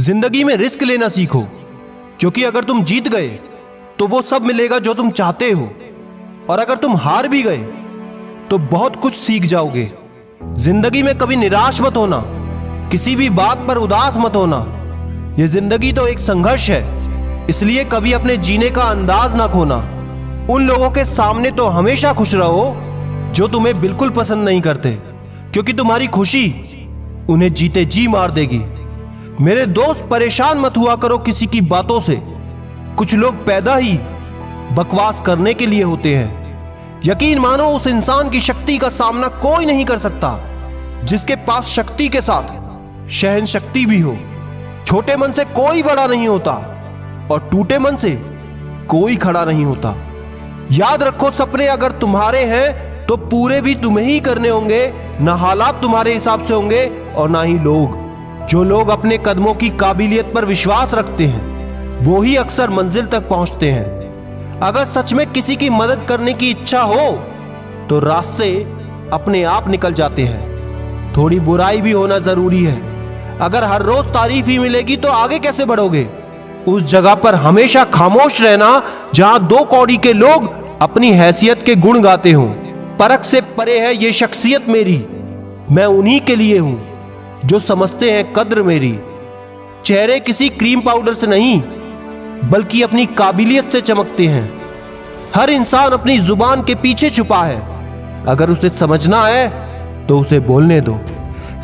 जिंदगी में रिस्क लेना सीखो, क्योंकि अगर तुम जीत गए तो वो सब मिलेगा जो तुम चाहते हो, और अगर तुम हार भी गए तो बहुत कुछ सीख जाओगे। जिंदगी में कभी निराश मत होना, किसी भी बात पर उदास मत होना। यह जिंदगी तो एक संघर्ष है, इसलिए कभी अपने जीने का अंदाज ना खोना। उन लोगों के सामने तो हमेशा खुश रहो जो तुम्हें बिल्कुल पसंद नहीं करते, क्योंकि तुम्हारी खुशी उन्हें जीते जी मार देगी। मेरे दोस्त, परेशान मत हुआ करो किसी की बातों से। कुछ लोग पैदा ही बकवास करने के लिए होते हैं। यकीन मानो, उस इंसान की शक्ति का सामना कोई नहीं कर सकता जिसके पास शक्ति के साथ सहन शक्ति भी हो। छोटे मन से कोई बड़ा नहीं होता और टूटे मन से कोई खड़ा नहीं होता। याद रखो, सपने अगर तुम्हारे हैं तो पूरे भी तुम्हें ही करने होंगे। ना हालात तुम्हारे हिसाब से होंगे और ना ही लोग। जो लोग अपने कदमों की काबिलियत पर विश्वास रखते हैं वो ही अक्सर मंजिल तक पहुंचते हैं। अगर सच में किसी की मदद करने की इच्छा हो तो रास्ते अपने आप निकल जाते हैं। थोड़ी बुराई भी होना जरूरी है। अगर हर रोज तारीफ ही मिलेगी तो आगे कैसे बढ़ोगे? उस जगह पर हमेशा खामोश रहना जहां दो कौड़ी के लोग अपनी हैसियत के गुण गाते हों। परख से परे है ये शख्सियत मेरी, मैं उन्हीं के लिए हूं जो समझते हैं कद्र मेरी। चेहरे किसी क्रीम पाउडर से नहीं बल्कि अपनी काबिलियत से चमकते हैं। हर इंसान अपनी जुबान के पीछे छुपा है, अगर उसे समझना है तो उसे बोलने दो।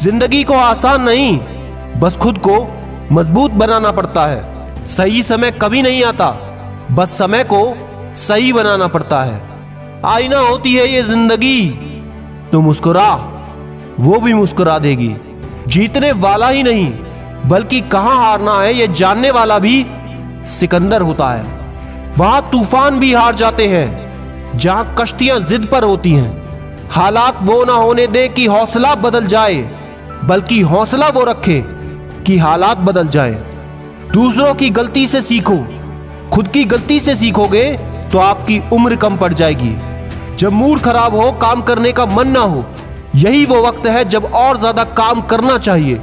जिंदगी को आसान नहीं, बस खुद को मजबूत बनाना पड़ता है। सही समय कभी नहीं आता, बस समय को सही बनाना पड़ता है। आईना होती है ये जिंदगी, तो मुस्कुरा, वो भी मुस्कुरा देगी। जीतने वाला ही नहीं बल्कि कहां हारना है ये जानने वाला भी सिकंदर होता है। वहां तूफान भी हार जाते हैं जहां कश्तियां जिद पर होती हैं। हालात वो ना होने दे कि हौसला बदल जाए, बल्कि हौसला वो रखे कि हालात बदल जाए। दूसरों की गलती से सीखो, खुद की गलती से सीखोगे तो आपकी उम्र कम पड़ जाएगी। जब मूड खराब हो, काम करने का मन ना हो, यही वो वक्त है जब और ज्यादा काम करना चाहिए,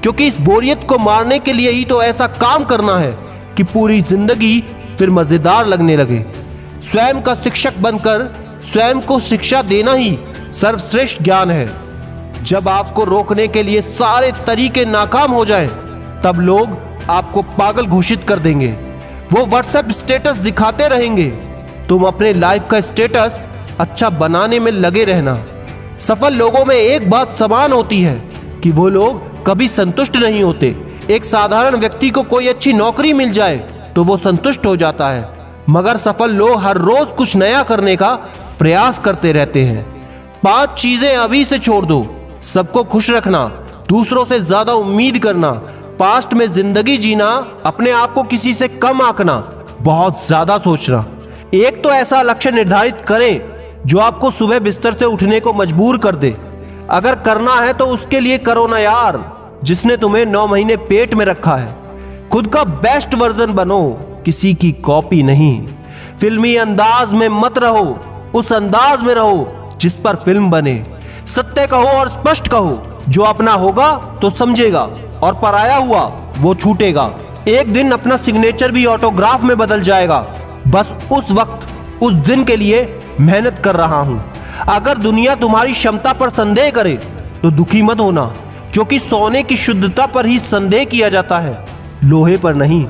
क्योंकि इस बोरियत को मारने के लिए ही तो ऐसा काम करना है कि पूरी जिंदगी फिर मजेदार लगने लगे। स्वयं का शिक्षक बनकर स्वयं को शिक्षा देना ही सर्वश्रेष्ठ ज्ञान है। जब आपको रोकने के लिए सारे तरीके नाकाम हो जाएं, तब लोग आपको पागल घोषित कर देंगे। वो व्हाट्सएप स्टेटस दिखाते रहेंगे, तुम अपने लाइफ का स्टेटस अच्छा बनाने में लगे रहना। सफल लोगों में एक बात समान होती है कि वो लोग कभी संतुष्ट नहीं होते। एक साधारण व्यक्ति को कोई अच्छी नौकरी मिल जाए तो वो संतुष्ट हो जाता है, मगर सफल लोग हर रोज कुछ नया करने का प्रयास करते रहते हैं। 5 चीजें अभी से छोड़ दो। सबको खुश रखना, दूसरों से ज्यादा उम्मीद करना, पास्ट में जिंदगी जीना, अपने आप को किसी से कम आंकना, बहुत ज्यादा सोचना। एक तो ऐसा लक्ष्य निर्धारित करें जो आपको सुबह बिस्तर से उठने को मजबूर कर दे। अगर करना है तो उसके लिए करो ना यार, जिसने तुम्हें 9 महीने पेट में रखा है। खुद का बेस्ट वर्जन बनो, किसी की कॉपी नहीं। फिल्मी अंदाज में मत रहो, उस अंदाज में रहो जिस पर फिल्म बने। सत्य कहो और स्पष्ट कहो, जो अपना होगा तो समझेगा और पराया हुआ वो छूटेगा। एक दिन अपना सिग्नेचर भी ऑटोग्राफ में बदल जाएगा। बस उस वक्त, उस दिन के लिए मेहनत कर रहा हूं। अगर दुनिया तुम्हारी क्षमता पर संदेह करे तो दुखी मत होना, क्योंकि सोने की शुद्धता पर ही संदेह किया जाता है, लोहे पर नहीं।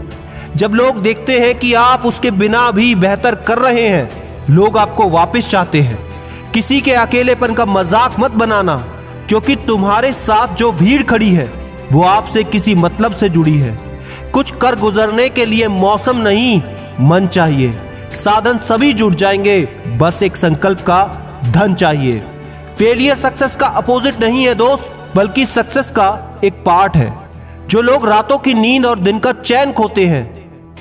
जब लोग देखते हैं कि आप उसके बिना भी बेहतर कर रहे हैं, लोग आपको वापस चाहते हैं। किसी के अकेलेपन का मजाक मत बनाना, क्योंकि तुम्हारे साथ जो भीड़ खड़ी है वो आपसे किसी मतलब से जुड़ी है। कुछ कर गुजरने के लिए मौसम नहीं, मन चाहिए। साधन सभी जुट जाएंगे, बस एक संकल्प का धन चाहिए। फेलियर सक्सेस का अपोजिट नहीं है दोस्त, बल्कि सक्सेस का एक पार्ट है। जो लोग रातों की नींद और दिन का चैन खोते हैं,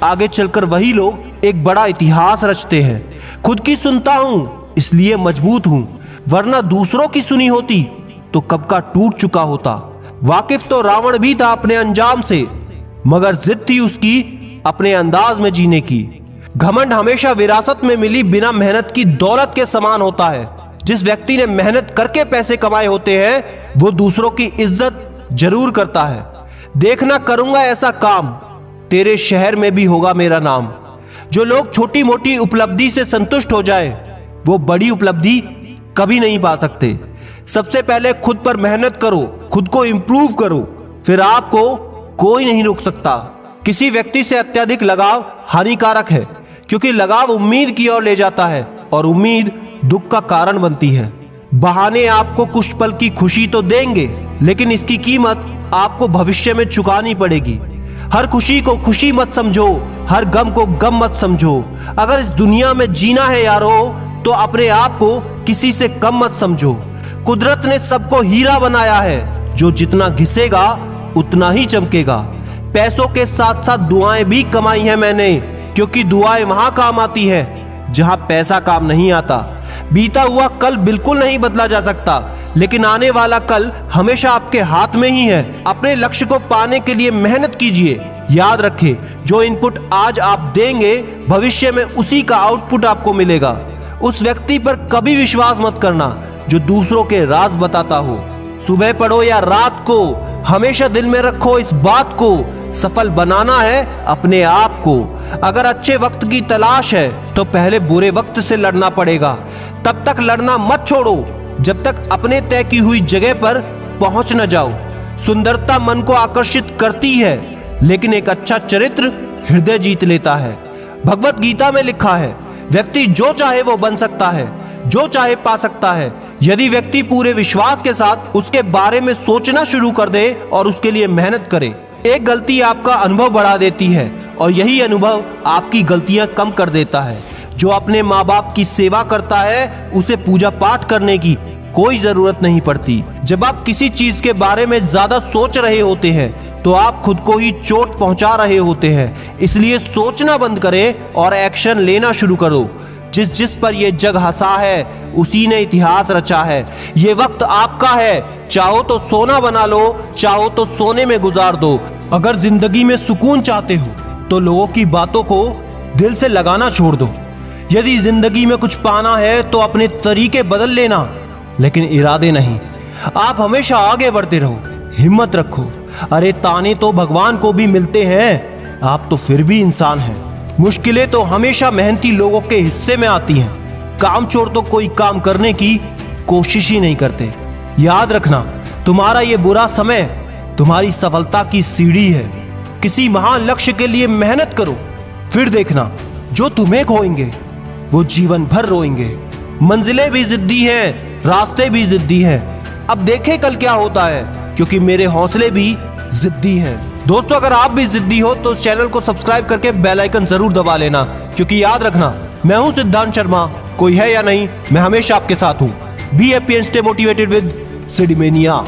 आगे चलकर वही लोग एक बड़ा इतिहास रचते हैं। खुद की सुनता हूं इसलिए मजबूत हूं, वरना दूसरों की सुनी होती तो कब का टूट चुका होता। वाकिफ तो रावण भी था अपने अंजाम से, मगर जिद थी उसकी अपने अंदाज में जीने की। घमंड हमेशा विरासत में मिली बिना मेहनत की दौलत के समान होता है। जिस व्यक्ति ने मेहनत करके पैसे कमाए होते हैं वो दूसरों की इज्जत जरूर करता है। देखना करूंगा ऐसा काम, तेरे शहर में भी होगा मेरा नाम। जो लोग छोटी मोटी उपलब्धि से संतुष्ट हो जाए वो बड़ी उपलब्धि कभी नहीं पा सकते। सबसे पहले खुद पर मेहनत करो, खुद को इंप्रूव करो, फिर आपको कोई नहीं रोक सकता। किसी व्यक्ति से अत्यधिक लगाव हानिकारक है, क्योंकि लगाव उम्मीद की ओर ले जाता है और उम्मीद दुख का कारण बनती है। बहाने आपको कुछ पल की खुशी तो देंगे, लेकिन इसकी कीमत आपको भविष्य में चुकानी पड़ेगी। हर खुशी को खुशी मत समझो, हर गम को गम मत समझो। अगर इस दुनिया में जीना है यारो, तो अपने आप को किसी से कम मत समझो। कुदरत ने सबको हीरा बनाया है, जो जितना घिसेगा उतना ही चमकेगा। पैसों के साथ साथ दुआएं भी कमाई हैं मैंने, क्योंकि दुआएं वहां काम आती है जहां पैसा काम नहीं आता। बीता हुआ कल बिल्कुल नहीं बदला जा सकता, लेकिन आने वाला कल हमेशा आपके हाथ में ही है। अपने लक्ष्य को पाने के लिए मेहनत कीजिए। याद रखें, जो इनपुट आज आप देंगे भविष्य में उसी का आउटपुट आपको मिलेगा। उस व्यक्ति पर कभी विश्वास मत करना जो दूसरों के राज बताता हो। सुबह पढ़ो या रात को, हमेशा दिल में रखो इस बात को, सफल बनाना है अपने आप को। अगर अच्छे वक्त की तलाश है तो पहले बुरे वक्त से लड़ना पड़ेगा। तब तक लड़ना मत छोड़ो जब तक अपने तय की हुई जगह पर पहुंच न जाओ। सुंदरता मन को आकर्षित करती है, लेकिन एक अच्छा चरित्र हृदय जीत लेता है। भगवत गीता में लिखा है, व्यक्ति जो चाहे वो बन सकता है, जो चाहे पा सकता है, यदि व्यक्ति पूरे विश्वास के साथ उसके बारे में सोचना शुरू कर दे और उसके लिए मेहनत करे। एक गलती आपका अनुभव बढ़ा देती है और यही अनुभव आपकी गलतियां कम कर देता है। जो अपने माँ बाप की सेवा करता है उसे पूजा पाठ करने की कोई जरूरत नहीं पड़ती। जब आप किसी चीज के बारे में ज्यादा सोच रहे होते हैं तो आप खुद को ही चोट पहुंचा रहे होते हैं। इसलिए सोचना बंद करें और एक्शन लेना शुरू करो। जिस पर ये जग हंसा है उसी ने इतिहास रचा है। ये वक्त आपका है, चाहो तो सोना बना लो, चाहो तो सोने में गुजार दो। अगर जिंदगी में सुकून चाहते हो तो लोगों की बातों को दिल से लगाना छोड़ दो। यदि जिंदगी में कुछ पाना है तो अपने तरीके बदल लेना, लेकिन इरादे नहीं। आप हमेशा आगे बढ़ते रहो, हिम्मत रखो। अरे ताने तो भगवान को भी मिलते हैं, आप तो फिर भी इंसान हैं। मुश्किलें तो हमेशा मेहनती लोगों के हिस्से में आती हैं। कामचोर तो कोई काम करने की कोशिश ही नहीं करते। याद रखना, तुम्हारा ये बुरा समय तुम्हारी सफलता की सीढ़ी है। किसी महान लक्ष्य के लिए मेहनत करो, फिर देखना जो तुम्हें खोएंगे वो जीवन भर रोएंगे। मंजिलें भी जिद्दी हैं, रास्ते भी जिद्दी हैं। अब देखें कल क्या होता है, क्योंकि मेरे हौसले भी जिद्दी हैं। दोस्तों, अगर आप भी जिद्दी हो तो इस चैनल को सब्सक्राइब करके बेल आइकन जरूर दबा लेना, क्योंकि याद रखना, मैं हूं सिद्धांत शर्मा। कोई है या नहीं, मैं हमेशा आपके साथ हूं। Be happy and stay motivated with सिडीमेनिया।